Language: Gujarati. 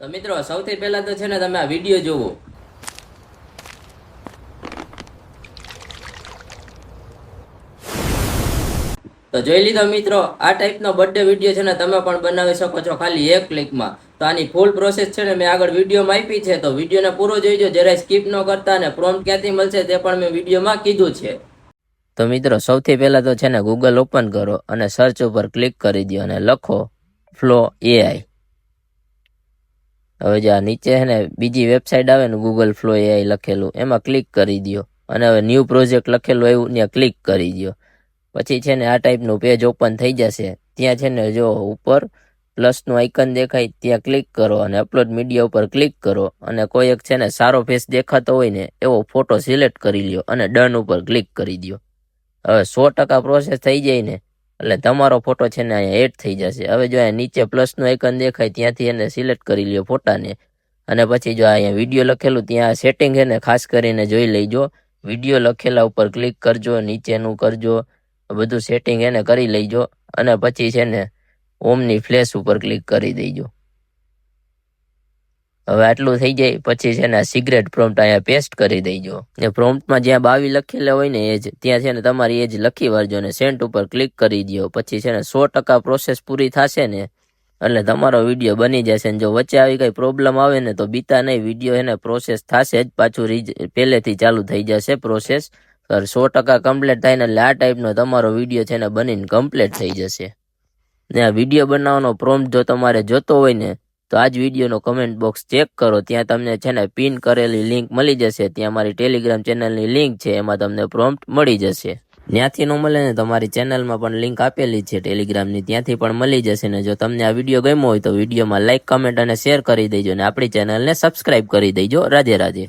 તો મિત્રો સૌથી પહેલા તો છે ને તમે આ વિડીયો જોવો. તો જોઈ લીધો મિત્રો, આ ટાઈપનો બર્થડે વિડીયો છે ને તમે પણ બનાવી શકો છો ખાલી એક ક્લિકમાં. તો આની ફૂલ પ્રોસેસ છે ને મેં આગળ વિડીયોમાં આપી છે, તો વિડીયોને પૂરો જોઈજો, જરાય સ્કીપ ન કરતા. અને પ્રોમ્પ્ટ ક્યાંથી મળશે તે પણ મેં વિડીયોમાં કીધું છે. તો મિત્રો સૌથી પહેલા તો છે ને ગૂગલ ઓપન કરો અને સર્ચ ઉપર ક્લિક કરી દો અને લખો ફ્લો AI. હવે જે આ નીચે છે ને બીજી વેબસાઇટ આવે ને ગૂગલ ફ્લો AI લખેલું, એમાં ક્લિક કરી દો અને હવે ન્યૂ પ્રોજેક્ટ લખેલું એવું ત્યાં ક્લિક કરી દો. પછી છે ને આ ટાઈપનું પેજ ઓપન થઈ જશે. ત્યાં છે ને જો ઉપર પ્લસનું આઇકન દેખાય ત્યાં ક્લિક કરો અને અપલોડ મીડિયા ઉપર ક્લિક કરો અને કોઈ એક છે ને સારો ફેસ દેખાતો હોય ને એવો ફોટો સિલેક્ટ કરી લ્યો અને ડન ઉપર ક્લિક કરી દો. હવે 100% પ્રોસેસ થઈ જાય ને એટલે તમારો ફોટો છે ને અહીંયા એડ થઈ જશે. હવે જો અહીંયા નીચે પ્લસનું આઇકન દેખાય ત્યાંથી એને સિલેક્ટ કરી લ્યો ફોટાને, અને પછી જો અહીંયા વિડીયો લખેલું ત્યાં સેટિંગ છે ને ખાસ કરીને જોઈ લેજો. વિડીયો લખેલા ઉપર ક્લિક કરજો, નીચેનું કરજો, બધું સેટિંગ એને કરી લેજો અને પછી છે ને ઓમની ફ્લેશ ઉપર ક્લિક કરી દેજો. હવે આટલું થઈ જાય પછી છે ને સિગરેટ પ્રોમ્પ્ટ અહીંયા પેસ્ટ કરી દેજો. ને પ્રોમ્પ્ટમાં જ્યાં 22 લખેલા હોય ને એજ ત્યાં છે ને તમારી એજ લખી વાળજો ને સેન્ટ ઉપર ક્લિક કરી દો. પછી છે ને 100% પ્રોસેસ પૂરી થશે ને એટલે તમારો વિડીયો બની જશે. ને જો વચ્ચે આવી કઈ પ્રોબ્લેમ આવે ને તો બીતા નહીં, વિડીયો એને પ્રોસેસ થશે જ, પાછું પહેલેથી ચાલુ થઈ જશે પ્રોસેસ. 100% કમ્પ્લીટ થાય ને એટલે આ ટાઈપનો તમારો વિડીયો છે ને બનીને કમ્પ્લીટ થઈ જશે. ને આ વિડીયો બનાવવાનો પ્રોમ્પ્ટ જો તમારે જોતો હોય ને તો આ જ વિડીયોનો કમેન્ટ બોક્સ ચેક કરો, ત્યાં તમને છે ને પિન કરેલી લિંક મળી જશે. ત્યાં મારી ટેલિગ્રામ ચેનલની લિંક છે, એમાં તમને પ્રોમ્પ્ટ મળી જશે. ત્યાંથી ન મળે ને તમારી ચેનલમાં પણ લિંક આપેલી છે ટેલિગ્રામની, ત્યાંથી પણ મળી જશે. ને જો તમને આ વિડીયો ગમ્યો હોય તો વિડીયોમાં લાઇક, કમેન્ટ અને શેર કરી દેજો ને આપણી ચેનલને સબસ્ક્રાઇબ કરી દેજો. રાધે રાધે.